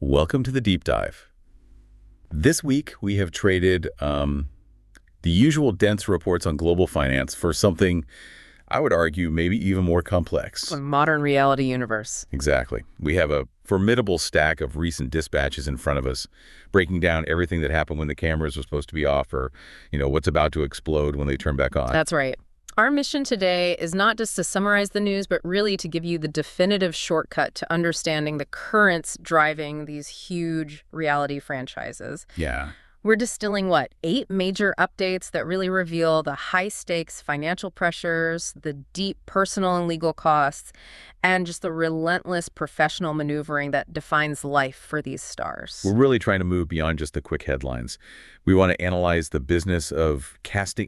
Welcome to the deep dive. This week, we have traded the usual dense reports on global finance for something, I would argue, maybe even more complex. A modern reality universe. Exactly. We have a formidable stack of recent dispatches in front of us, breaking down everything that happened when the cameras were supposed to be off or, what's about to explode when they turn back on. That's right. Our mission today is not just to summarize the news, but really to give you the definitive shortcut to understanding the currents driving these huge reality franchises. Yeah. We're distilling, 8 major updates that really reveal the high-stakes financial pressures, the deep personal and legal costs, and just the relentless professional maneuvering that defines life for these stars. We're really trying to move beyond just the quick headlines. We want to analyze the business of casting.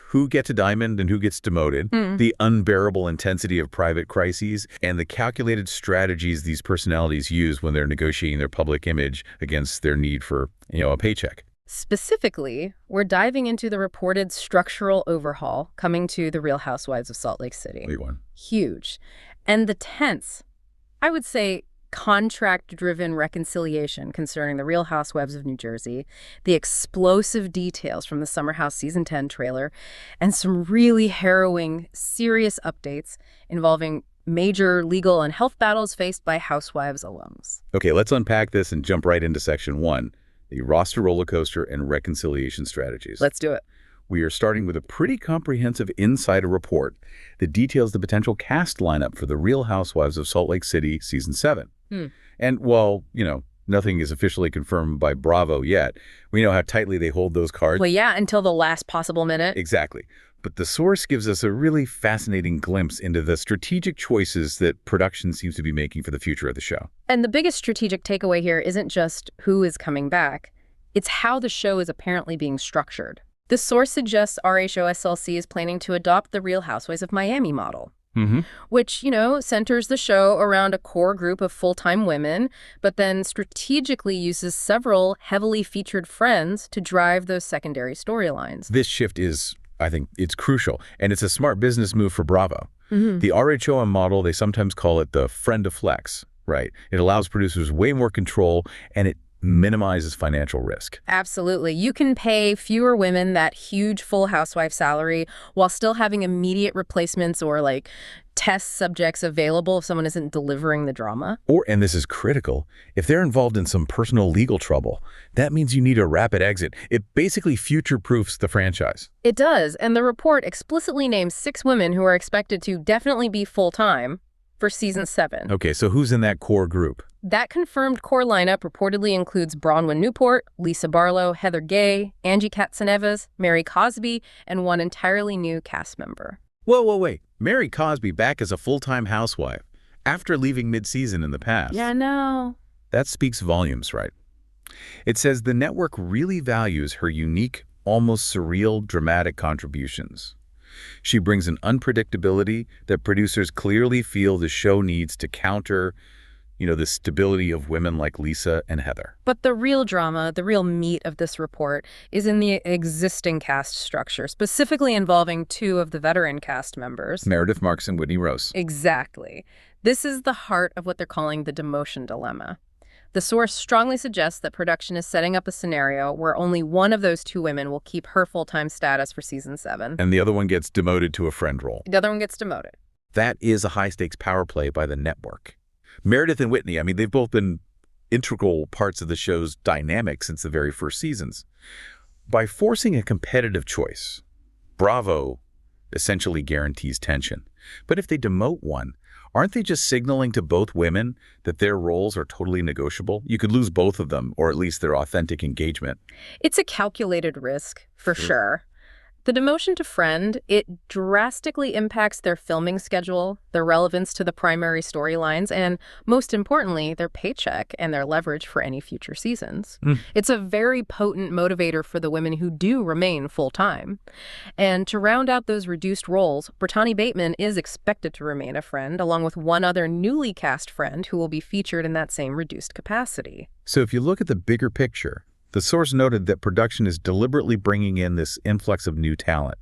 Who gets a diamond and who gets demoted, the unbearable intensity of private crises, and the calculated strategies these personalities use when they're negotiating their public image against their need for, a paycheck. Specifically, we're diving into the reported structural overhaul coming to the Real Housewives of Salt Lake City. Big one. Huge. And the tense, I would say, contract-driven reconciliation concerning the Real Housewives of New Jersey, the explosive details from the Summer House Season 10 trailer, and some really harrowing, serious updates involving major legal and health battles faced by Housewives alums. Okay, let's unpack this and jump right into Section 1. The roster roller coaster and reconciliation strategies. Let's do it. We are starting with a pretty comprehensive insider report that details the potential cast lineup for the Real Housewives of Salt Lake City Season 7. And while, nothing is officially confirmed by Bravo yet, we know how tightly they hold those cards. Well, yeah, until the last possible minute. Exactly. But the source gives us a really fascinating glimpse into the strategic choices that production seems to be making for the future of the show. And the biggest strategic takeaway here isn't just who is coming back. It's how the show is apparently being structured. The source suggests RHOSLC is planning to adopt the Real Housewives of Miami model, which, centers the show around a core group of full-time women, but then strategically uses several heavily featured friends to drive those secondary storylines. This shift is, I think, it's crucial, and it's a smart business move for Bravo. The RHOM model, they sometimes call it the friend of flex, right? It allows producers way more control, and it minimizes financial risk. Absolutely. You can pay fewer women that huge full housewife salary while still having immediate replacements or test subjects available if someone isn't delivering the drama. And this is critical, if they're involved in some personal legal trouble, that means you need a rapid exit. It basically future-proofs the franchise. It does, and the report explicitly names 6 women who are expected to definitely be full-time for Season 7. Okay, so who's in that core group? That confirmed core lineup reportedly includes Bronwyn Newport, Lisa Barlow, Heather Gay, Angie Katzenevas, Mary Cosby, and one entirely new cast member. Whoa, wait. Mary Cosby back as a full-time housewife after leaving mid-season in the past. Yeah, no. That speaks volumes, right? It says the network really values her unique, almost surreal, dramatic contributions. She brings an unpredictability that producers clearly feel the show needs to counter the stability of women like Lisa and Heather. But the real drama, the real meat of this report, is in the existing cast structure, specifically involving 2 of the veteran cast members. Meredith Marks and Whitney Rose. Exactly. This is the heart of what they're calling the demotion dilemma. The source strongly suggests that production is setting up a scenario where only one of those 2 women will keep her full-time status for Season 7. And the other one gets demoted to a friend role. The other one gets demoted. That is a high-stakes power play by the network. Meredith and Whitney, they've both been integral parts of the show's dynamic since the very first seasons. By forcing a competitive choice, Bravo essentially guarantees tension. But if they demote one, aren't they just signaling to both women that their roles are totally negotiable? You could lose both of them, or at least their authentic engagement. It's a calculated risk, for sure. The demotion to friend, it drastically impacts their filming schedule, their relevance to the primary storylines, and most importantly, their paycheck and their leverage for any future seasons. It's a very potent motivator for the women who do remain full-time. And to round out those reduced roles, Brittany Bateman is expected to remain a friend, along with one other newly cast friend who will be featured in that same reduced capacity. So if you look at the bigger picture, the source noted that production is deliberately bringing in this influx of new talent,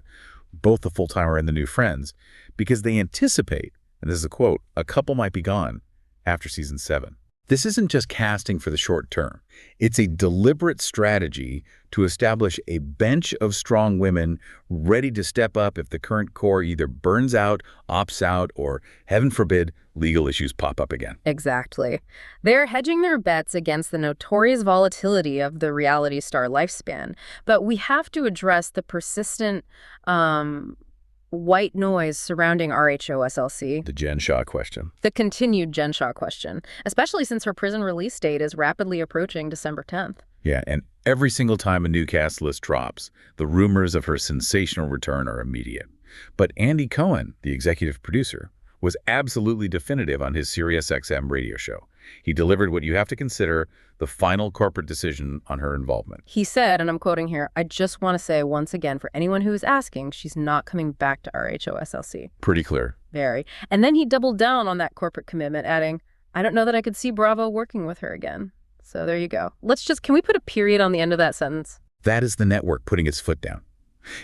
both the full-timer and the new friends, because they anticipate, and this is a quote, a couple might be gone after Season 7. This isn't just casting for the short term. It's a deliberate strategy to establish a bench of strong women ready to step up if the current core either burns out, opts out, or, heaven forbid, legal issues pop up again. Exactly. They're hedging their bets against the notorious volatility of the reality star lifespan. But we have to address the persistent white noise surrounding RHOSLC. The Jen Shaw question. The continued Jen Shaw question, especially since her prison release date is rapidly approaching December 10th. Yeah, and every single time a new cast list drops, the rumors of her sensational return are immediate. But Andy Cohen, the executive producer, was absolutely definitive on his SiriusXM radio show. He delivered what you have to consider the final corporate decision on her involvement. He said, and I'm quoting here, "I just want to say once again, for anyone who is asking, she's not coming back to RHOSLC." Pretty clear. Very. And then he doubled down on that corporate commitment, adding, "I don't know that I could see Bravo working with her again." So there you go. Can we put a period on the end of that sentence? That is the network putting its foot down.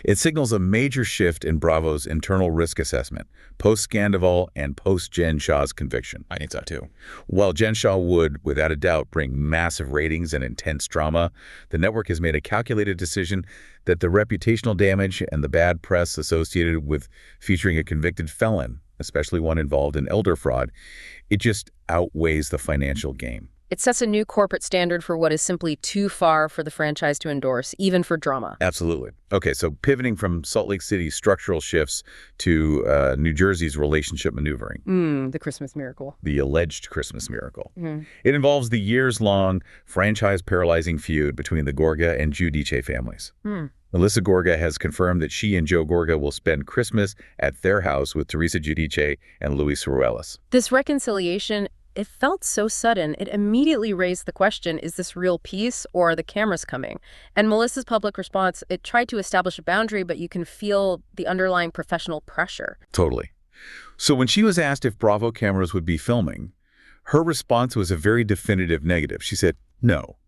It signals a major shift in Bravo's internal risk assessment, post-Scandival and post-Jen Shaw's conviction. I think so, too. While Jen Shaw would, without a doubt, bring massive ratings and intense drama, the network has made a calculated decision that the reputational damage and the bad press associated with featuring a convicted felon, especially one involved in elder fraud, it just outweighs the financial gain. It sets a new corporate standard for what is simply too far for the franchise to endorse, even for drama. Absolutely. Okay, so pivoting from Salt Lake City's structural shifts to New Jersey's relationship maneuvering. The Christmas miracle. The alleged Christmas miracle. It involves the years-long, franchise-paralyzing feud between the Gorga and Giudice families. Melissa Gorga has confirmed that she and Joe Gorga will spend Christmas at their house with Teresa Giudice and Luis Ruelas. This reconciliation, it felt so sudden, it immediately raised the question, is this real peace or are the cameras coming? And Melissa's public response, it tried to establish a boundary, but you can feel the underlying professional pressure. Totally. So when she was asked if Bravo cameras would be filming, her response was a very definitive negative. She said, "No.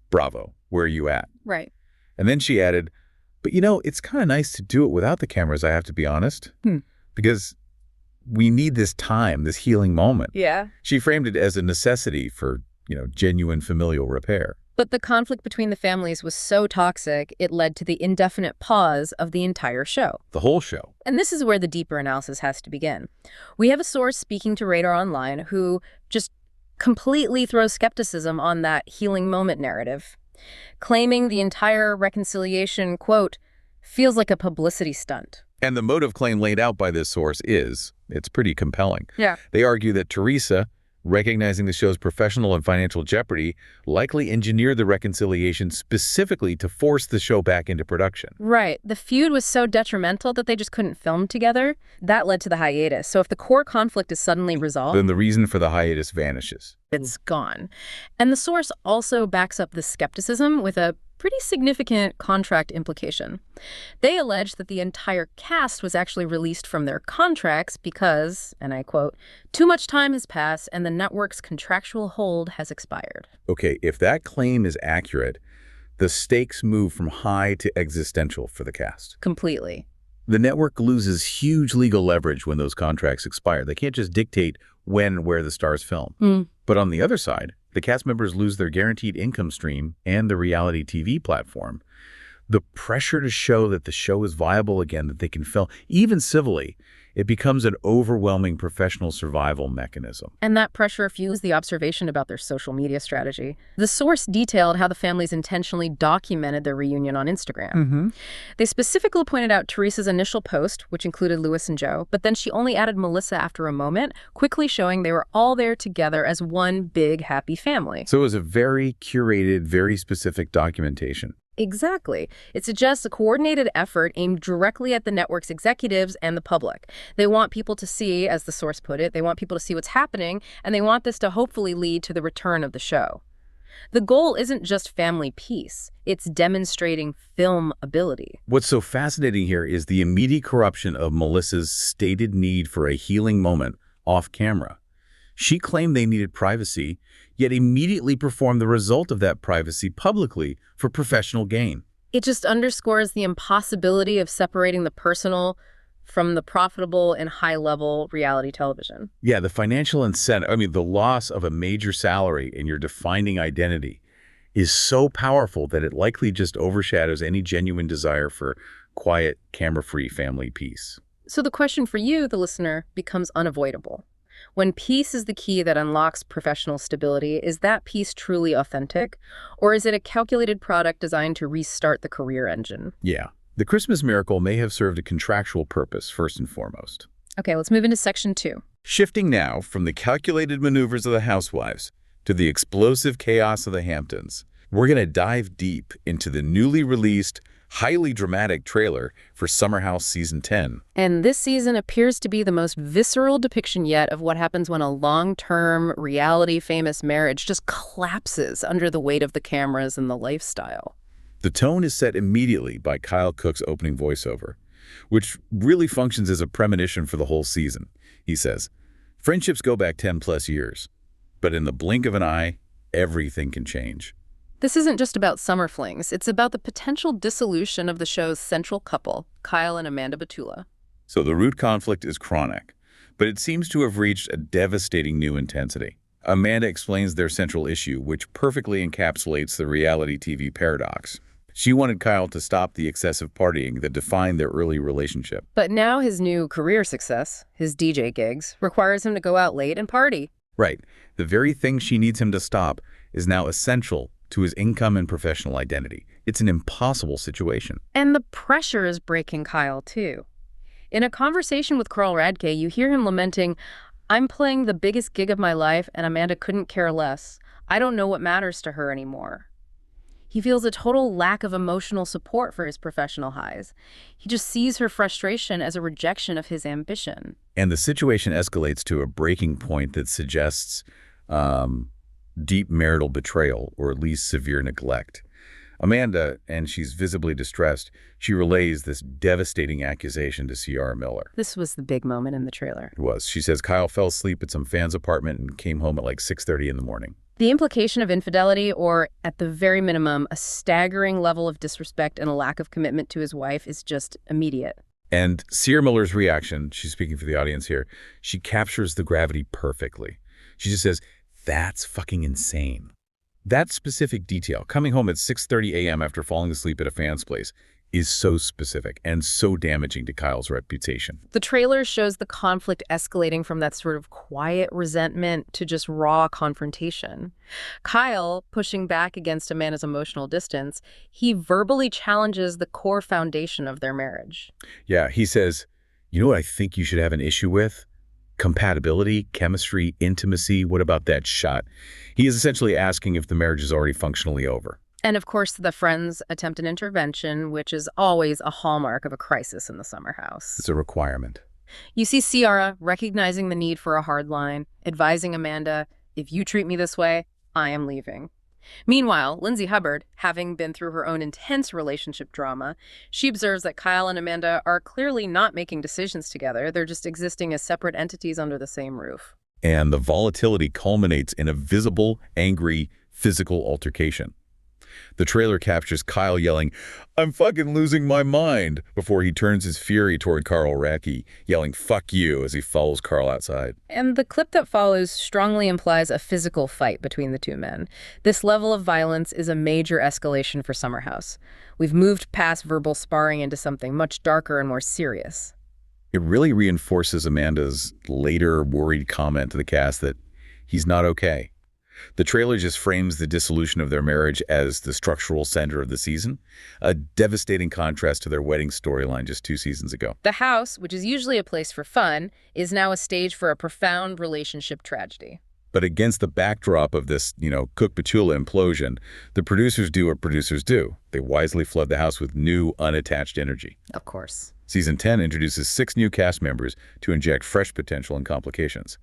Bravo, where are you at?" Right. And then she added, "But it's kind of nice to do it without the cameras, I have to be honest. Because we need this time, this healing moment." Yeah. She framed it as a necessity for, genuine familial repair. But the conflict between the families was so toxic, it led to the indefinite pause of the entire show. The whole show. And this is where the deeper analysis has to begin. We have a source speaking to Radar Online who just completely throws skepticism on that healing moment narrative, claiming the entire reconciliation, quote, feels like a publicity stunt. And the motive claim laid out by this source it's pretty compelling. Yeah. They argue that Teresa, recognizing the show's professional and financial jeopardy, likely engineered the reconciliation specifically to force the show back into production. Right. The feud was so detrimental that they just couldn't film together. That led to the hiatus. So if the core conflict is suddenly resolved, then the reason for the hiatus vanishes. It's gone. And the source also backs up the skepticism with a pretty significant contract implication. They allege that the entire cast was actually released from their contracts because, and I quote, "too much time has passed and the network's contractual hold has expired." Okay, if that claim is accurate, the stakes move from high to existential for the cast. Completely. The network loses huge legal leverage when those contracts expire. They can't just dictate when and where the stars film. But on the other side, the cast members lose their guaranteed income stream and the reality TV platform. The pressure to show that the show is viable again, that they can film, even civilly, it becomes an overwhelming professional survival mechanism. And that pressure fuels the observation about their social media strategy. The source detailed how the families intentionally documented their reunion on Instagram. They specifically pointed out Teresa's initial post, which included Luis and Joe, but then she only added Melissa after a moment, quickly showing they were all there together as one big happy family. So it was a very curated, very specific documentation. Exactly. It suggests a coordinated effort aimed directly at the network's executives and the public. They want people to see, as the source put it, they want people to see what's happening, and they want this to hopefully lead to the return of the show. The goal isn't just family peace. It's demonstrating film ability. What's so fascinating here is the immediate corruption of Melissa's stated need for a healing moment off camera. She claimed they needed privacy, yet immediately performed the result of that privacy publicly for professional gain. It just underscores the impossibility of separating the personal from the profitable and high-level reality television. Yeah, the financial incentive, I mean, the loss of a major salary in your defining identity is so powerful that it likely just overshadows any genuine desire for quiet, camera-free family peace. So the question for you, the listener, becomes unavoidable. When peace is the key that unlocks professional stability, is that peace truly authentic? Or is it a calculated product designed to restart the career engine? Yeah. The Christmas miracle may have served a contractual purpose, first and foremost. Okay, let's move into section 2. Shifting now from the calculated maneuvers of the housewives to the explosive chaos of the Hamptons, we're going to dive deep into the newly released, highly dramatic trailer for Summer House Season 10. And this season appears to be the most visceral depiction yet of what happens when a long-term, reality-famous marriage just collapses under the weight of the cameras and the lifestyle. The tone is set immediately by Kyle Cook's opening voiceover, which really functions as a premonition for the whole season. He says, "Friendships go back 10+ years, but in the blink of an eye, everything can change." This isn't just about summer flings. It's about the potential dissolution of the show's central couple, Kyle and Amanda Batula. So the root conflict is chronic, but it seems to have reached a devastating new intensity. Amanda explains their central issue, which perfectly encapsulates the reality TV paradox. She wanted Kyle to stop the excessive partying that defined their early relationship. But now his new career success, his DJ gigs, requires him to go out late and party. Right. The very thing she needs him to stop is now essential to his income and professional identity. It's an impossible situation. And the pressure is breaking Kyle, too. In a conversation with Carl Radke, you hear him lamenting, "I'm playing the biggest gig of my life, and Amanda couldn't care less. I don't know what matters to her anymore." He feels a total lack of emotional support for his professional highs. He just sees her frustration as a rejection of his ambition. And the situation escalates to a breaking point that suggests deep marital betrayal, or at least severe neglect. Amanda, and she's visibly distressed, she relays this devastating accusation to Ciara Miller. This was the big moment in the trailer. It was. She says Kyle fell asleep at some fan's apartment and came home at like 6:30 in the morning. The implication of infidelity, or at the very minimum, a staggering level of disrespect and a lack of commitment to his wife, is just immediate. And Ciara Miller's reaction, she's speaking for the audience here, she captures the gravity perfectly. She just says, "That's fucking insane." That specific detail, coming home at 6:30 a.m. after falling asleep at a fan's place, is so specific and so damaging to Kyle's reputation. The trailer shows the conflict escalating from that sort of quiet resentment to just raw confrontation. Kyle, pushing back against Amanda's emotional distance, he verbally challenges the core foundation of their marriage. Yeah, he says, "You know what I think you should have an issue with? Compatibility, chemistry, intimacy, what about that shot?" He is essentially asking if the marriage is already functionally over. And of course, the friends attempt an intervention, which is always a hallmark of a crisis in the summer house. It's a requirement. You see Ciara recognizing the need for a hard line, advising Amanda, "If you treat me this way, I am leaving." Meanwhile, Lindsay Hubbard, having been through her own intense relationship drama, she observes that Kyle and Amanda are clearly not making decisions together. They're just existing as separate entities under the same roof. And the volatility culminates in a visible, angry, physical altercation. The trailer captures Kyle yelling, "I'm fucking losing my mind," before he turns his fury toward Carl Radke, yelling, "Fuck you," as he follows Carl outside. And the clip that follows strongly implies a physical fight between the two men. This level of violence is a major escalation for Summer House. We've moved past verbal sparring into something much darker and more serious. It really reinforces Amanda's later worried comment to the cast that he's not okay. The trailer just frames the dissolution of their marriage as the structural center of the season, a devastating contrast to their wedding storyline just 2 seasons ago. The house, which is usually a place for fun, is now a stage for a profound relationship tragedy. But against the backdrop of this, Cook-Batula implosion, the producers do what producers do. They wisely flood the house with new, unattached energy. Of course. Season 10 introduces 6 new cast members to inject fresh potential and complications.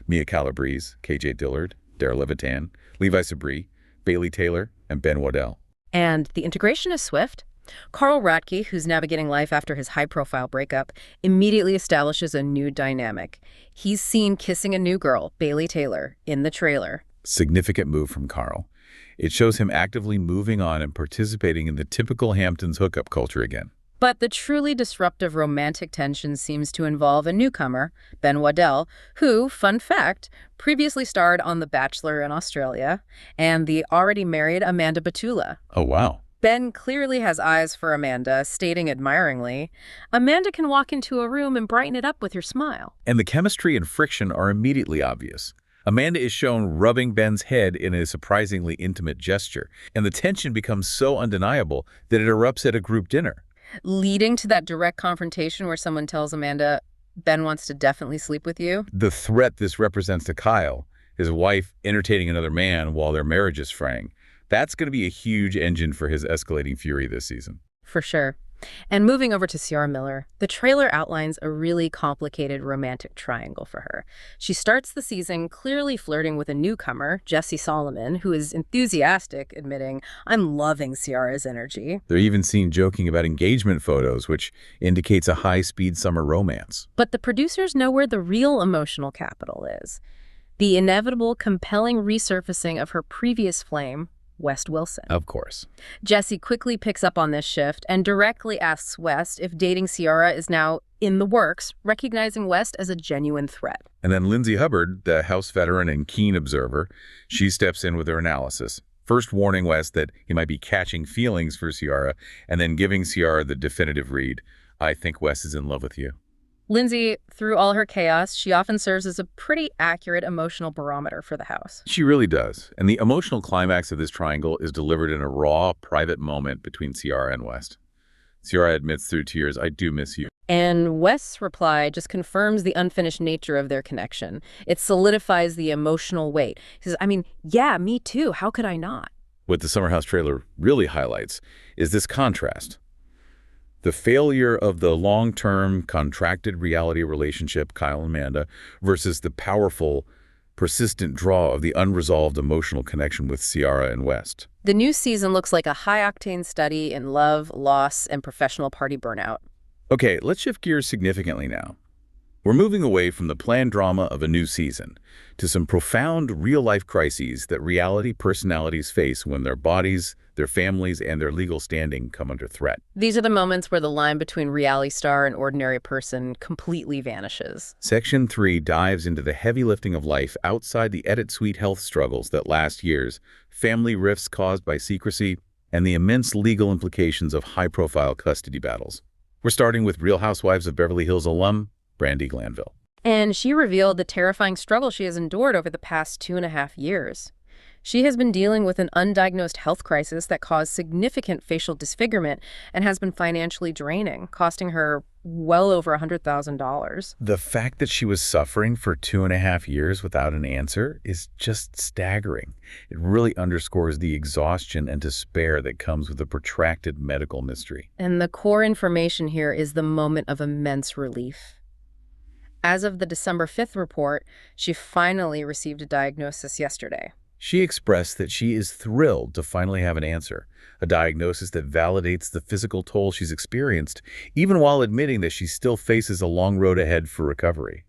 Mia Calabrese, KJ Dillard, Dara Levitan, Levi Sabri, Bailey Taylor, and Ben Waddell. And the integration is swift. Carl Radke, who's navigating life after his high-profile breakup, immediately establishes a new dynamic. He's seen kissing a new girl, Bailey Taylor, in the trailer. Significant move from Carl. It shows him actively moving on and participating in the typical Hamptons hookup culture again. But the truly disruptive romantic tension seems to involve a newcomer, Ben Waddell, who, fun fact, previously starred on The Bachelor in Australia, and the already married Amanda Batula. Oh, wow. Ben clearly has eyes for Amanda, stating admiringly, "Amanda can walk into a room and brighten it up with her smile." And the chemistry and friction are immediately obvious. Amanda is shown rubbing Ben's head in a surprisingly intimate gesture, and the tension becomes so undeniable that it erupts at a group dinner. Leading to that direct confrontation where someone tells Amanda, "Ben wants to definitely sleep with you." The threat this represents to Kyle, his wife entertaining another man while their marriage is fraying, that's going to be a huge engine for his escalating fury this season. For sure. And moving over to Ciara Miller, the trailer outlines a really complicated romantic triangle for her. She starts the season clearly flirting with a newcomer, Jesse Solomon, who is enthusiastic, admitting, "I'm loving Ciara's energy." They're even seen joking about engagement photos, which indicates a high-speed summer romance. But the producers know where the real emotional capital is. The inevitable, compelling resurfacing of her previous flame, West Wilson. Of course. Jesse quickly picks up on this shift and directly asks West if dating Ciara is now in the works, recognizing West as a genuine threat. And then Lindsay Hubbard, the House veteran and keen observer, she steps in with her analysis, first warning West that he might be catching feelings for Ciara, and then giving Ciara the definitive read, "I think West is in love with you." Lindsay, through all her chaos, she often serves as a pretty accurate emotional barometer for the house. She really does. And the emotional climax of this triangle is delivered in a raw, private moment between Ciara and West. Ciara admits through tears, "I do miss you." And West's reply just confirms the unfinished nature of their connection. It solidifies the emotional weight. He says, yeah, me too. How could I not? What the Summer House trailer really highlights is this contrast. The failure of the long-term contracted reality relationship, Kyle and Amanda, versus the powerful, persistent draw of the unresolved emotional connection with Ciara and West. The new season looks like a high-octane study in love, loss, and professional party burnout. Okay, let's shift gears significantly now. We're moving away from the planned drama of a new season to some profound real-life crises that reality personalities face when their bodies, their families, and their legal standing come under threat. These are the moments where the line between reality star and ordinary person completely vanishes. Section 3 dives into the heavy lifting of life outside the edit suite health struggles that last years, family rifts caused by secrecy, and the immense legal implications of high-profile custody battles. We're starting with Real Housewives of Beverly Hills alum, Brandi Glanville. And she revealed the terrifying struggle she has endured over the past 2.5 years. She has been dealing with an undiagnosed health crisis that caused significant facial disfigurement and has been financially draining, costing her well over $100,000. The fact that she was suffering for 2.5 years without an answer is just staggering. It really underscores the exhaustion and despair that comes with a protracted medical mystery. And the core information here is the moment of immense relief. As of the December 5th report, she finally received a diagnosis yesterday. She expressed that she is thrilled to finally have an answer, a diagnosis that validates the physical toll she's experienced, even while admitting that she still faces a long road ahead for recovery.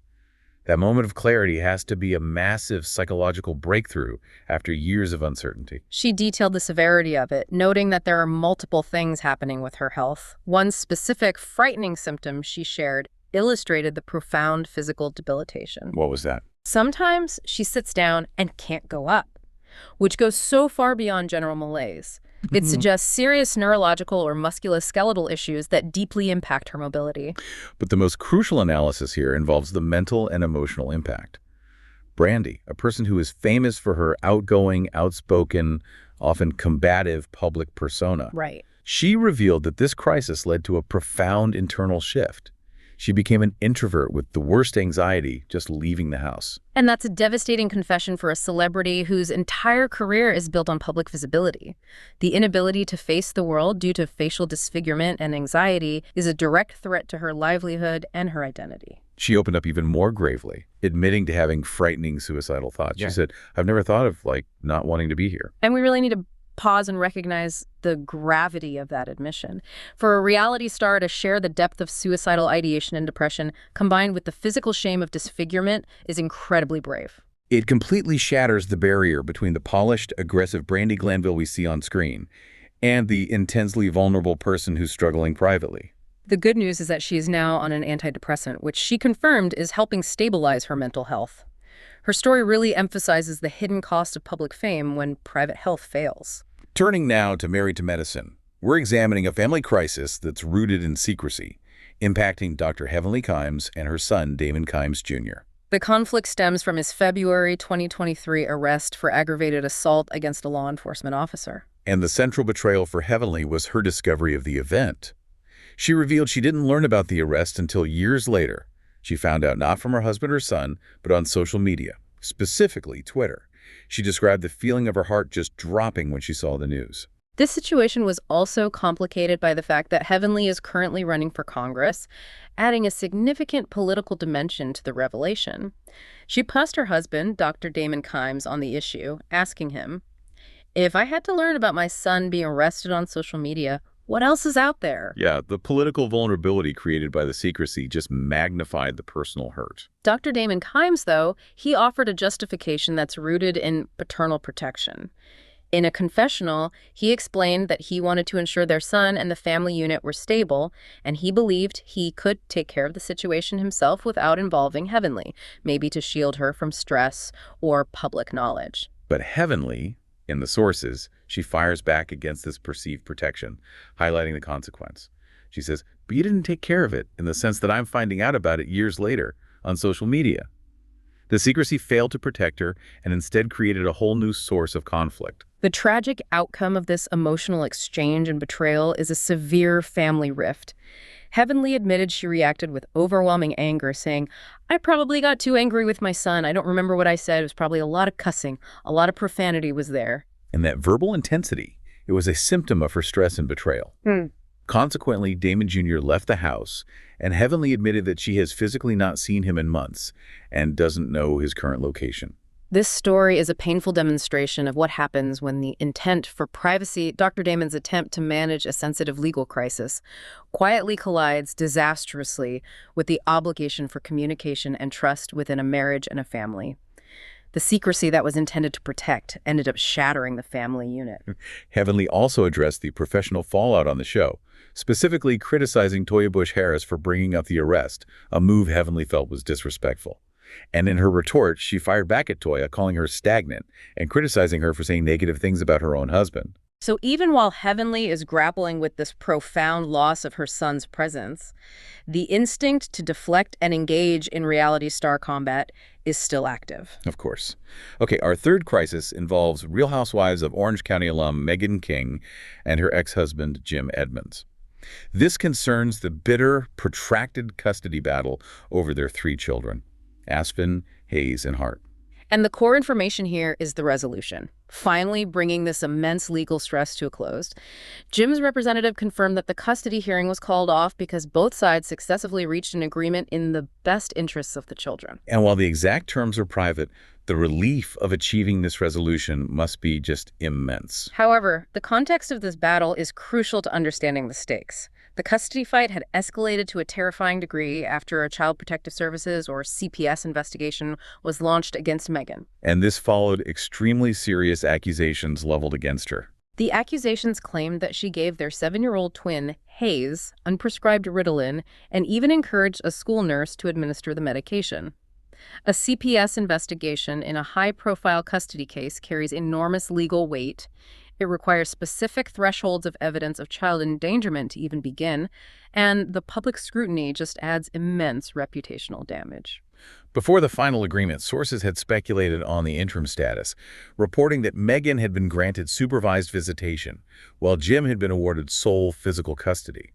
That moment of clarity has to be a massive psychological breakthrough after years of uncertainty. She detailed the severity of it, noting that there are multiple things happening with her health. One specific frightening symptom she shared illustrated the profound physical debilitation. What was that? Sometimes she sits down and can't go up, which goes so far beyond general malaise. It suggests serious neurological or musculoskeletal issues that deeply impact her mobility. But the most crucial analysis here involves the mental and emotional impact. Brandi, a person who is famous for her outgoing, outspoken, often combative public persona. Right. She revealed that this crisis led to a profound internal shift. She became an introvert with the worst anxiety just leaving the house. And that's a devastating confession for a celebrity whose entire career is built on public visibility. The inability to face the world due to facial disfigurement and anxiety is a direct threat to her livelihood and her identity. She opened up even more gravely, admitting to having frightening suicidal thoughts. She said, "I've never thought of, not wanting to be here." And we really need to pause and recognize the gravity of that admission. For a reality star to share the depth of suicidal ideation and depression, combined with the physical shame of disfigurement, is incredibly brave. It completely shatters the barrier between the polished, aggressive Brandi Glanville we see on screen and the intensely vulnerable person who's struggling privately. The good news is that she is now on an antidepressant, which she confirmed is helping stabilize her mental health. Her story really emphasizes the hidden cost of public fame when private health fails. Turning now to Married to Medicine, we're examining a family crisis that's rooted in secrecy, impacting Dr. Heavenly Kimes and her son, Damon Kimes, Jr. The conflict stems from his February 2023 arrest for aggravated assault against a law enforcement officer. And the central betrayal for Heavenly was her discovery of the event. She revealed she didn't learn about the arrest until years later. She found out not from her husband or son, but on social media, specifically Twitter. She described the feeling of her heart just dropping when she saw the news. This situation was also complicated by the fact that Heavenly is currently running for Congress, adding a significant political dimension to the revelation. She pressed her husband, Dr. Damon Kimes, on the issue, asking him, "If I had to learn about my son being arrested on social media, what else is out there?" Yeah, the political vulnerability created by the secrecy just magnified the personal hurt. Dr. Damon Kimes, though, he offered a justification that's rooted in paternal protection. In a confessional, he explained that he wanted to ensure their son and the family unit were stable, and he believed he could take care of the situation himself without involving Heavenly, maybe to shield her from stress or public knowledge. But Heavenly, in the sources, she fires back against this perceived protection, highlighting the consequence. She says, "But you didn't take care of it in the sense that I'm finding out about it years later on social media." The secrecy failed to protect her and instead created a whole new source of conflict. The tragic outcome of this emotional exchange and betrayal is a severe family rift. Heavenly admitted she reacted with overwhelming anger, saying, "I probably got too angry with my son. I don't remember what I said. It was probably a lot of cussing. A lot of profanity was there." And that verbal intensity, it was a symptom of her stress and betrayal. Consequently, Damon Jr. left the house, and Heavenly admitted that she has physically not seen him in months and doesn't know his current location. This story is a painful demonstration of what happens when the intent for privacy, Dr. Damon's attempt to manage a sensitive legal crisis, quietly collides disastrously with the obligation for communication and trust within a marriage and a family. The secrecy that was intended to protect ended up shattering the family unit. Heavenly also addressed the professional fallout on the show, specifically criticizing Toya Bush Harris for bringing up the arrest, a move Heavenly felt was disrespectful. And in her retort, she fired back at Toya, calling her stagnant and criticizing her for saying negative things about her own husband. So even while Heavenly is grappling with this profound loss of her son's presence, the instinct to deflect and engage in reality star combat is still active. Of course. Okay, our third crisis involves Real Housewives of Orange County alum Megan King and her ex-husband, Jim Edmonds. This concerns the bitter, protracted custody battle over their 3 children, Aspen, Hayes, and Hart. And the core information here is the resolution, finally bringing this immense legal stress to a close. Jim's representative confirmed that the custody hearing was called off because both sides successfully reached an agreement in the best interests of the children. And while the exact terms are private, the relief of achieving this resolution must be just immense. However, the context of this battle is crucial to understanding the stakes. The custody fight had escalated to a terrifying degree after a Child Protective Services, or CPS, investigation was launched against Megan. And this followed extremely serious accusations leveled against her. The accusations claimed that she gave their 7-year-old twin, Hayes, unprescribed Ritalin and even encouraged a school nurse to administer the medication. A CPS investigation in a high-profile custody case carries enormous legal weight. It requires specific thresholds of evidence of child endangerment to even begin, and the public scrutiny just adds immense reputational damage. Before the final agreement, sources had speculated on the interim status, reporting that Megan had been granted supervised visitation, while Jim had been awarded sole physical custody.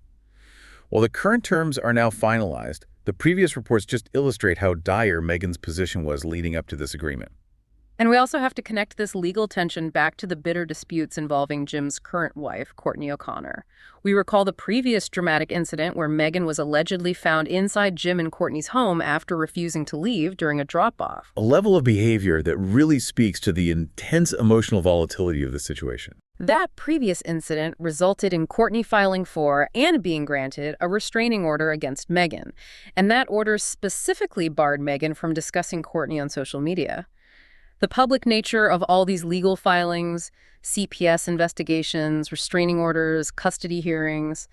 While the current terms are now finalized, the previous reports just illustrate how dire Megan's position was leading up to this agreement. And we also have to connect this legal tension back to the bitter disputes involving Jim's current wife, Courtney O'Connor. We recall the previous dramatic incident where Megan was allegedly found inside Jim and Courtney's home after refusing to leave during a drop-off. A level of behavior that really speaks to the intense emotional volatility of the situation. That previous incident resulted in Courtney filing for and being granted a restraining order against Megan. And that order specifically barred Megan from discussing Courtney on social media. The public nature of all these legal filings, CPS investigations, restraining orders, custody hearings,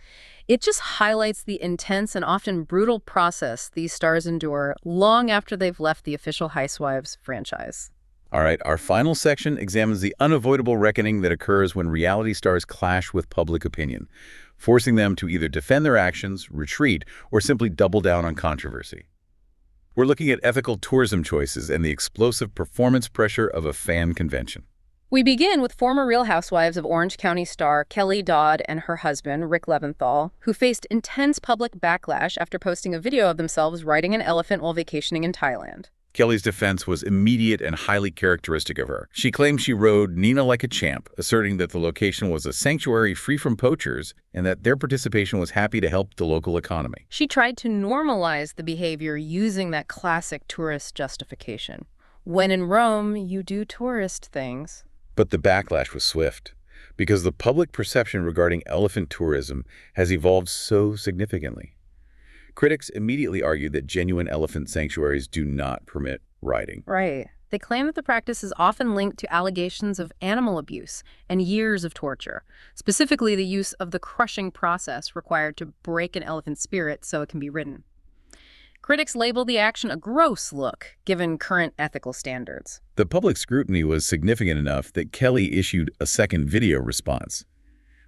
it just highlights the intense and often brutal process these stars endure long after they've left the official Housewives franchise. All right, our final section examines the unavoidable reckoning that occurs when reality stars clash with public opinion, forcing them to either defend their actions, retreat, or simply double down on controversy. We're looking at ethical tourism choices and the explosive performance pressure of a fan convention. We begin with former Real Housewives of Orange County star Kelly Dodd and her husband, Rick Leventhal, who faced intense public backlash after posting a video of themselves riding an elephant while vacationing in Thailand. Kelly's defense was immediate and highly characteristic of her. She claimed she rode Nina like a champ, asserting that the location was a sanctuary free from poachers and that their participation was happy to help the local economy. She tried to normalize the behavior using that classic tourist justification. When in Rome, you do tourist things. But the backlash was swift, because the public perception regarding elephant tourism has evolved so significantly. Critics immediately argued that genuine elephant sanctuaries do not permit riding. Right. They claim that the practice is often linked to allegations of animal abuse and years of torture, specifically the use of the crushing process required to break an elephant's spirit so it can be ridden. Critics label the action a gross look, given current ethical standards. The public scrutiny was significant enough that Kelly issued a second video response.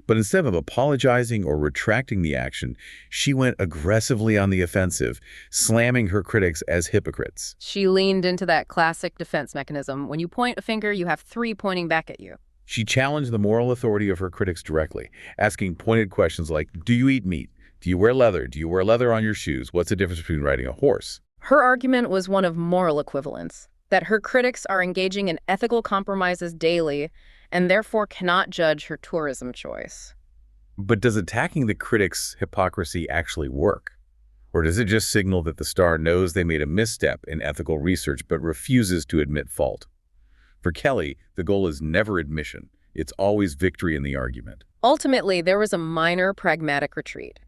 But instead of apologizing or retracting the action, she went aggressively on the offensive, slamming her critics as hypocrites. She leaned into that classic defense mechanism. When you point a finger, you have three pointing back at you. She challenged the moral authority of her critics directly, asking pointed questions like, do you eat meat? Do you wear leather? Do you wear leather on your shoes? What's the difference between riding a horse? Her argument was one of moral equivalence, that her critics are engaging in ethical compromises daily and therefore cannot judge her tourism choice. But does attacking the critics' hypocrisy actually work? Or does it just signal that the star knows they made a misstep in ethical research but refuses to admit fault? For Kelly, the goal is never admission. It's always victory in the argument. Ultimately, there was a minor pragmatic retreat.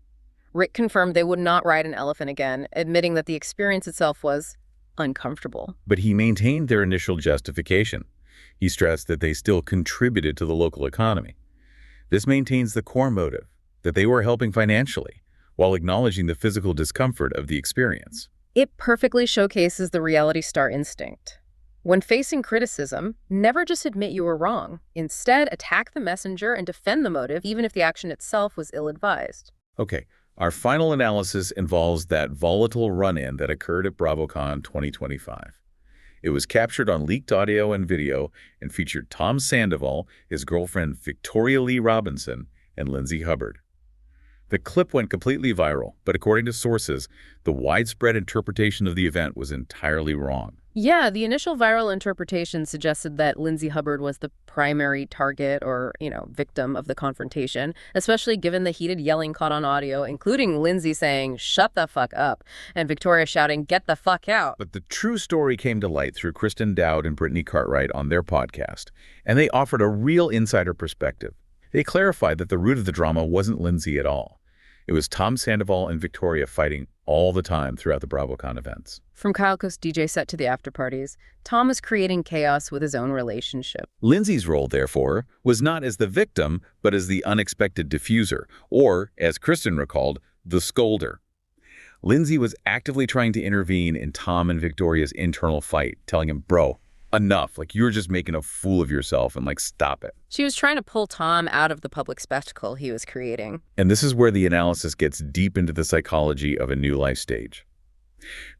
Rick confirmed they would not ride an elephant again, admitting that the experience itself was uncomfortable. But he maintained their initial justification. He stressed that they still contributed to the local economy. This maintains the core motive, that they were helping financially, while acknowledging the physical discomfort of the experience. It perfectly showcases the reality star instinct. When facing criticism, never just admit you were wrong. Instead, attack the messenger and defend the motive, even if the action itself was ill-advised. Okay, our final analysis involves that volatile run-in that occurred at BravoCon 2025. It was captured on leaked audio and video and featured Tom Sandoval, his girlfriend Victoria Lee Robinson, and Lindsay Hubbard. The clip went completely viral, but according to sources, the widespread interpretation of the event was entirely wrong. Yeah, the initial viral interpretation suggested that Lindsay Hubbard was the primary target or, victim of the confrontation, especially given the heated yelling caught on audio, including Lindsay saying, "Shut the fuck up," and Victoria shouting, "Get the fuck out." But the true story came to light through Kristen Dowd and Brittany Cartwright on their podcast, and they offered a real insider perspective. They clarified that the root of the drama wasn't Lindsay at all. It was Tom Sandoval and Victoria fighting all the time throughout the BravoCon events. From Kyle Coast's DJ set to the after parties, Tom is creating chaos with his own relationship. Lindsay's role, therefore, was not as the victim, but as the unexpected diffuser, or, as Kristen recalled, the scolder. Lindsay was actively trying to intervene in Tom and Victoria's internal fight, telling him, bro, enough, you're just making a fool of yourself and stop it. She was trying to pull Tom out of the public spectacle he was creating. And this is where the analysis gets deep into the psychology of a new life stage.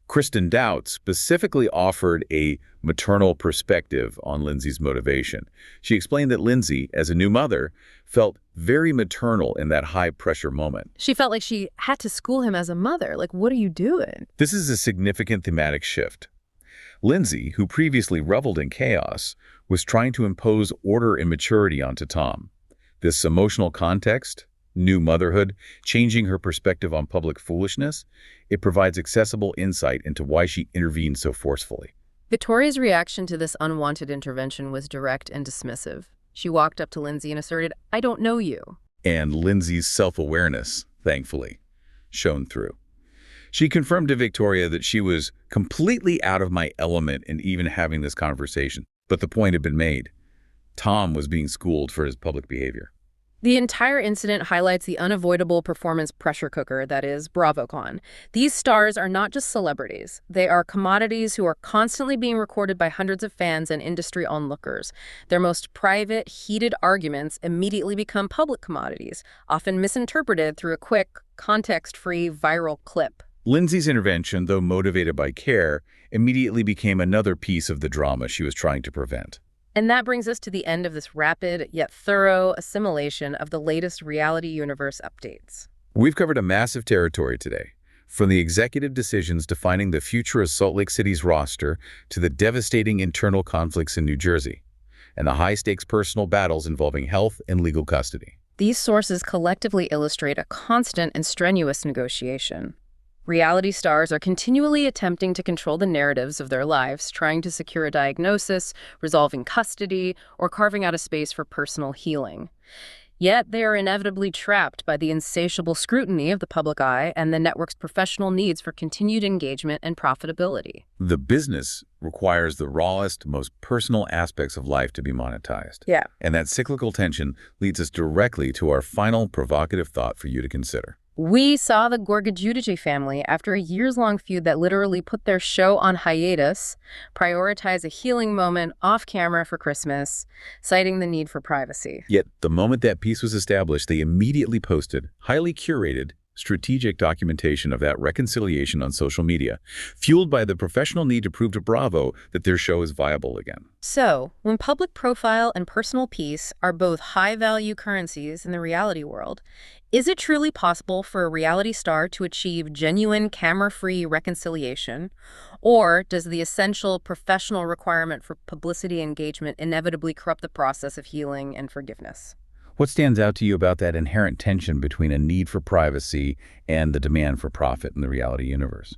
Kristen Dowd specifically offered a maternal perspective on Lindsay's motivation. She explained that Lindsay, as a new mother, felt very maternal in that high-pressure moment. She felt like she had to school him as a mother. What are you doing? This is a significant thematic shift. Lindsay, who previously reveled in chaos, was trying to impose order and maturity onto Tom. This emotional context, new motherhood, changing her perspective on public foolishness, it provides accessible insight into why she intervened so forcefully. Victoria's reaction to this unwanted intervention was direct and dismissive. She walked up to Lindsay and asserted, "I don't know you." And Lindsay's self-awareness, thankfully, shone through. She confirmed to Victoria that she was completely out of my element in even having this conversation. But the point had been made. Tom was being schooled for his public behavior. The entire incident highlights the unavoidable performance pressure cooker that is BravoCon. These stars are not just celebrities. They are commodities who are constantly being recorded by hundreds of fans and industry onlookers. Their most private, heated arguments immediately become public commodities, often misinterpreted through a quick, context-free viral clip. Lindsay's intervention, though motivated by care, immediately became another piece of the drama she was trying to prevent. And that brings us to the end of this rapid yet thorough assimilation of the latest reality universe updates. We've covered a massive territory today, from the executive decisions defining the future of Salt Lake City's roster to the devastating internal conflicts in New Jersey, and the high-stakes personal battles involving health and legal custody. These sources collectively illustrate a constant and strenuous negotiation. Reality stars are continually attempting to control the narratives of their lives, trying to secure a diagnosis, resolving custody, or carving out a space for personal healing. Yet they are inevitably trapped by the insatiable scrutiny of the public eye and the network's professional needs for continued engagement and profitability. The business requires the rawest, most personal aspects of life to be monetized. Yeah. And that cyclical tension leads us directly to our final provocative thought for you to consider. We saw the Gorgajudici family, after a years-long feud that literally put their show on hiatus, prioritize a healing moment off-camera for Christmas, citing the need for privacy. Yet, the moment that piece was established, they immediately posted highly curated, strategic documentation of that reconciliation on social media, fueled by the professional need to prove to Bravo that their show is viable again. So, when public profile and personal peace are both high-value currencies in the reality world, is it truly possible for a reality star to achieve genuine camera-free reconciliation? Or does the essential professional requirement for publicity engagement inevitably corrupt the process of healing and forgiveness? What stands out to you about that inherent tension between a need for privacy and the demand for profit in the reality universe?